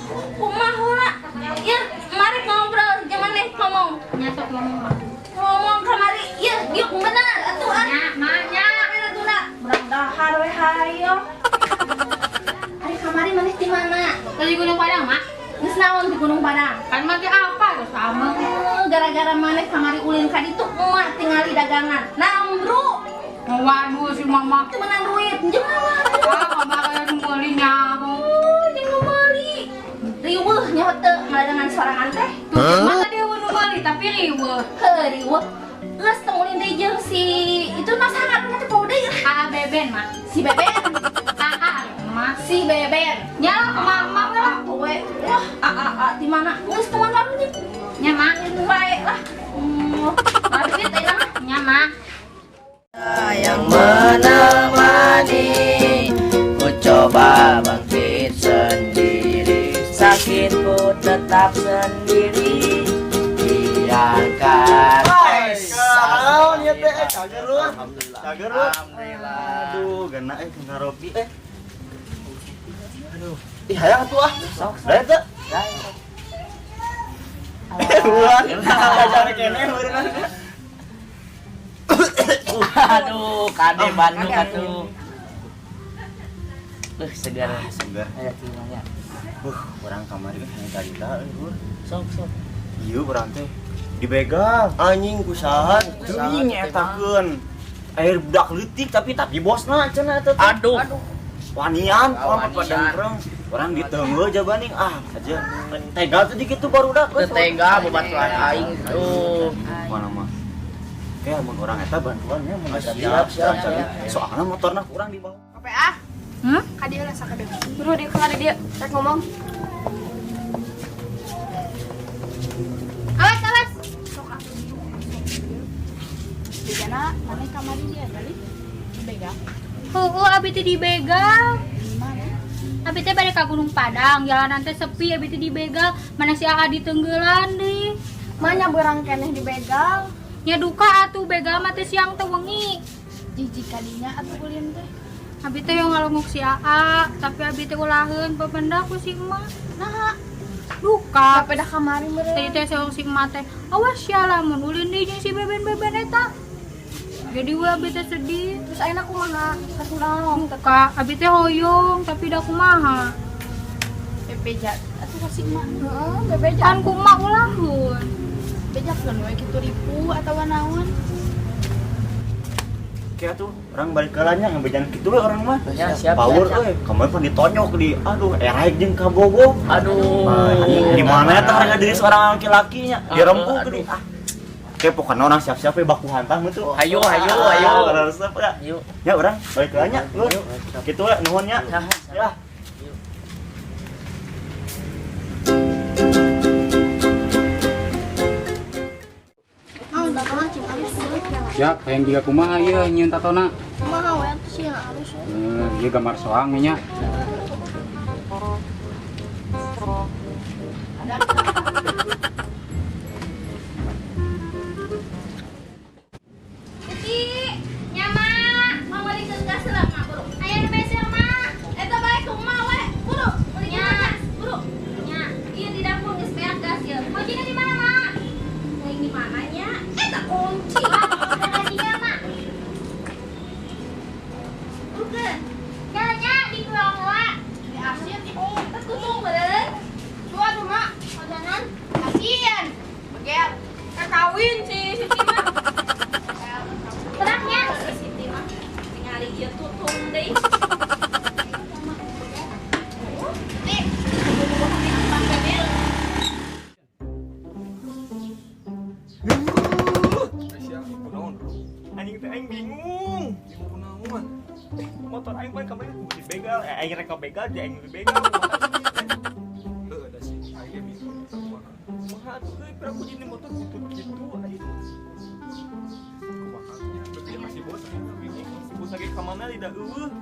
Kumaha heula? Ya, mari ngobrol, jangan nih ngomong. Nyasok ngomong mah. Ngomong kamari, ya, diuk bener atuh ah. Nya, mah nya. Mana tuna? Urang dahar we hayo. Ari kamari maneh di mana? Tadi Gunung Padang, Mak. Geus naon di Gunung Padang? Kan mah teh apa tuh sama. Gara-gara maneh kamari ulin ka ditu emak tingali dagangan. Naon, Bro? Waduh si Mama. Teu meunang duit, jeung naon? Ah, kemarin meuli nyaho. Jeung nu meuli. Riweuh nyaho teu ngadagangan sorangan teh. Tuh, mah tadi nu meuli tapi riweuh. Heuh, riweuh. Geus teu ulin deui jeung si itu na sangatna teh poho deui. Ah, Beben, Mak. Si Beben. Mak. Si Beben. Nyala ke Mama lah. We, wah, di mana? Geus teu mana nih? Nya, Mak. Wae lah. Mari teh mah. Nya, Mak. Yang menemani ku coba bangkit sendiri, sakitku tetap sendiri, biarkan. Naon ya teh cager lu. Cager lu. Alhamdulillah. Aduh, gana ngaropi Aduh. Ih, hayang atuh ah. Sok. Bae teh. Buat. Cari kene meureun. Aduh, kade Bandung atuh. Segar. Segar. Aya timanya. Urang kamari kan hanya carita euy. Sok. Ieu urang teh dibegal anjing ku saha teuing nyetakeun air budak leutik tapi bosna cenah eta teh. Aduh. Wanian, Wanian. padang orang diteungeuh jabaning aja. Tega teh kitu baru dak. Tega bebatuan aing tuh. Mana mah. Kayak mun urang eta bantuannya mun Siap. soalna motorna kurang di bawah. KPA. Kadieu lah sakade. Bro, di kamari dia rek ngomong. Awas. Sok atuh di jana mana kamari dia kali? Dibegal. Abi teh dibegal. Abi teh bade ka Gunung Padang, jalanan teh sepi, abi teh dibegal. Mana si Aa ditenggelan deui. Manya beurang keneh dibegal. Nya duka atuh begal mah teh siang teh wengi. Jijik kadinya atuh ulin teh. Abi teh yang ngalunguk si Aa, tapi abi teh ulaheun papendak ku si emak. Nah, Duka. kapeda kamari Tadi meureun. teh seorang si emak teh, awas ya lamun ulin deui jeung si beben-beben eta. Jadi we abi teh sedih. Terus ayeuna kumaha? Sakunaon? Duka, abi teh hoyong tapi da kumaha. Bebejat atuh ka si emak. Heeh, bebejat. Kan ku emak ulaheun. Bejatkeun we kitu ripu atawa naon? Kayak tuh orang balik ke lanya ngebejan kitu we orang mah. Ya, siap. Power euy, kemarin pun ditonyok di eraik jeung kabogo. Aduh. Anjing di mana eta harga diri seorang laki-lakinya? Dirempuh geuning. Kayak pokoknya orang siap-siap we baku hantam tuh. Hayu. Resep ya. Yuk. Ya orang balik ke lanya. Kitu we nuhun nya. Ya. Ya, yang juga kumaha ieu nyieun tatona. Kumaha we atuh sih halus. Ieu gambar soang nya. Cici, nya mak, mau balik ke gas lah mak, buru. Aya nu beser mak. Eta bae kumaha we? Buru, beli Nya. gas. Buru. Nya, Ieu di dapur geus beak gas ya. kuncinya di mana mak? Yang di mananya? Eta kunci. Ada kuncinya mak. Bukan. Nya di ruang mak. Di asin. Oh, tas kutung beureun. Dua tuh mak. Odanan. Kasian. Begel. Kawin si Siti mah. Terangnya. Si Siti mah ningali ieu tutung deui. Nih. Anjing teh aing bingung. Motor aing pan kemarin kudu dibegal. Aing rek begal jadi aing dibegal. Kumaha tuh euy pra kudu motor butut kitu aing. Kumaha nya masih bos bingung. Bos lagi ka mana tidak eueuh.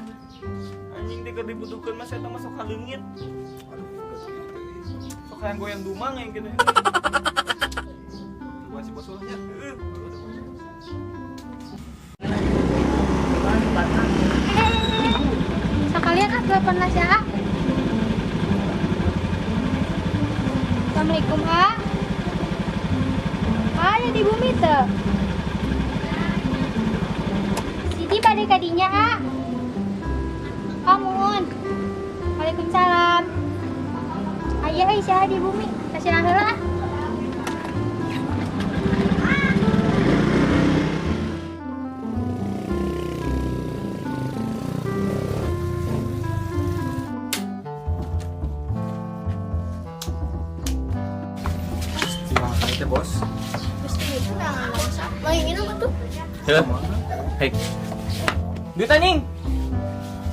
Anjing teh keur dibutuhkeun mah eta mah sok haleungit. Sok hayang goyang dumang yang kitu. Gua si bos ulahnya. Sekalian ah telepon lah ya. Assalamualaikum, A. Ada di bumi tuh. Siti pada kadinya, A. Kamun. Waalaikumsalam. Ayah Aisyah di bumi. Kasih heula. Terima kasih bos. Mainin apa tuh? Ya. Hei. Duit anjing.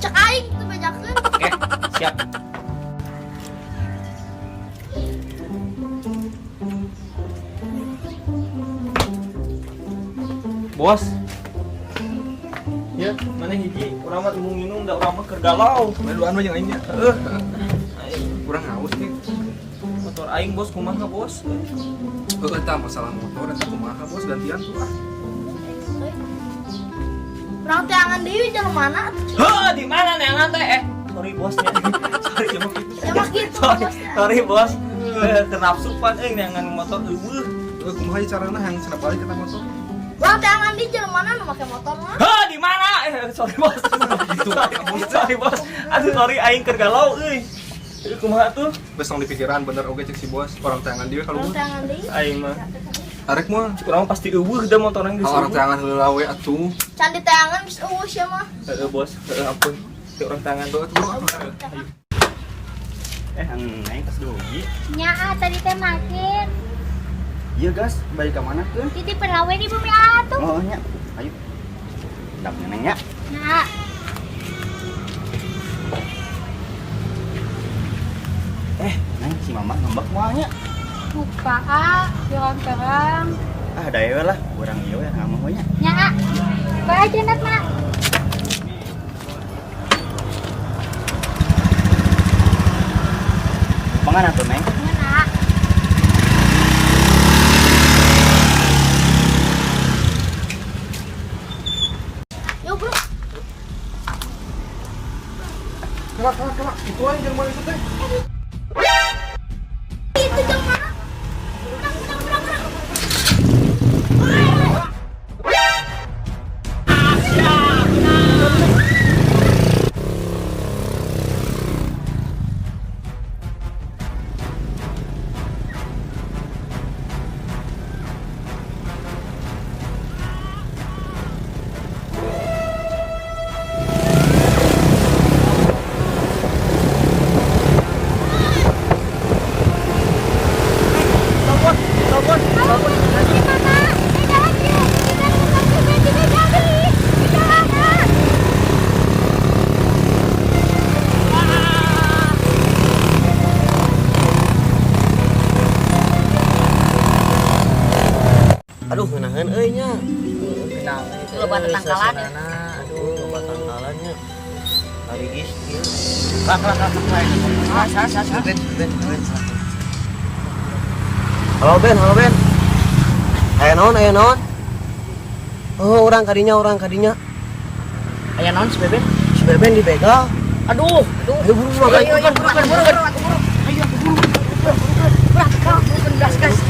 Cek aing tuh bejakeun. Oke, siap. Bos. Ya, mana hiji? Urang mah teu minum, da urang mah keur galau. Meluan mah yang aingnya. Kurang haus nih. Motor aing bos kumaha bos? Eta masalah motor eta kumaha bos gantian tuh ah. Urang teh angan deui jeung mana? Heh, di mana neangan teh? Sorry bosnya. Sorry emang gitu. Emang gitu, Sorry, bosnya. sorry bos. Kenapsupan neangan motor eueuh. Kumaha carana yang cenah balik kita motor. Urang teh angan di jeung mana nu make motor mah? Heh, di mana? Sorry bos. Sorry bos. Aduh sorry aing keur galau euy. Kumaha tuh? Besok di pikiran bener oke cek si bos. Orang tangan dia kalau Urang teh angan deui. Aing mah. arek mah Urang pasti eueuh da motor yang orang tangan heula we atuh. Can di tangan geus eueuh sia mah. Heeh bos, heeh ampun. Ti urang tangan tuh atuh. Naik tas dogi. Nya, A, tadi teh makin. Iya gas, balik ke mana tuh? Titip pelawe di bumi, A tuh. Oh nya, ayo. Dap neneng ya. Nah, Neng si mama ngambek moalnya. lupa, A. Terang-terang. Ah, daya we lah, urang ieu we ngomong nya. Nya, A. Bae aja net, Mak. Mangana tuh, Neng? Nya, A. Yuk, Bro. Kelak, itu aja yang mana itu teh. Itu jeung mana? Urang. Aduh, ngenahan euy nya. Loba tangkalan ya. Aduh, loba tangkalannya. Hari istill. Kak. Halo Ben. Aya naon? Oh, orang kadinya. Aya naon si Beben? Si Beben dibegal. Aduh. Ayo buru makan. Ayo buru. Gas. Aduh.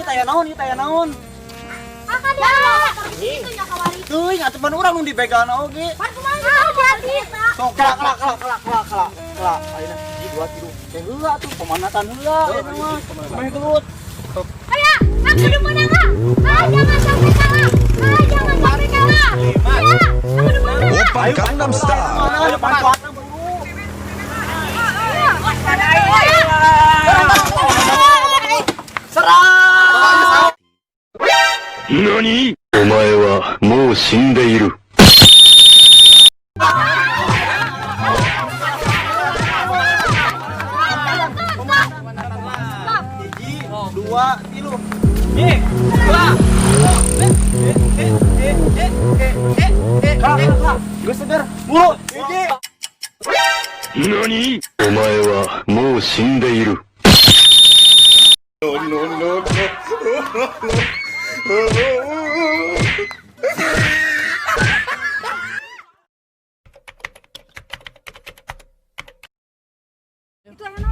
Aya naon? Akan dia. Itu nya kawari. Teuing atuh pan urang nu dibegalna oge. Pan kumaha jadi? Sok kelak. Ayeuna di 2 kilo. Teh heula tuh pemanatan heula eta mah. Meh gelut. Ayo, aku di mana, Kak? Jangan sampai kalah. Jangan sampai kalah. Ya, aku di mana? Oppa Gangnam Style. Mana depan kuatna beuh. Ayo. 何？お前はもう死んでいる。Hiji, dua, tilu. Dua. Gue seger. Mulu. Hiji. 何？お前はもう死んでいる。Itu enak.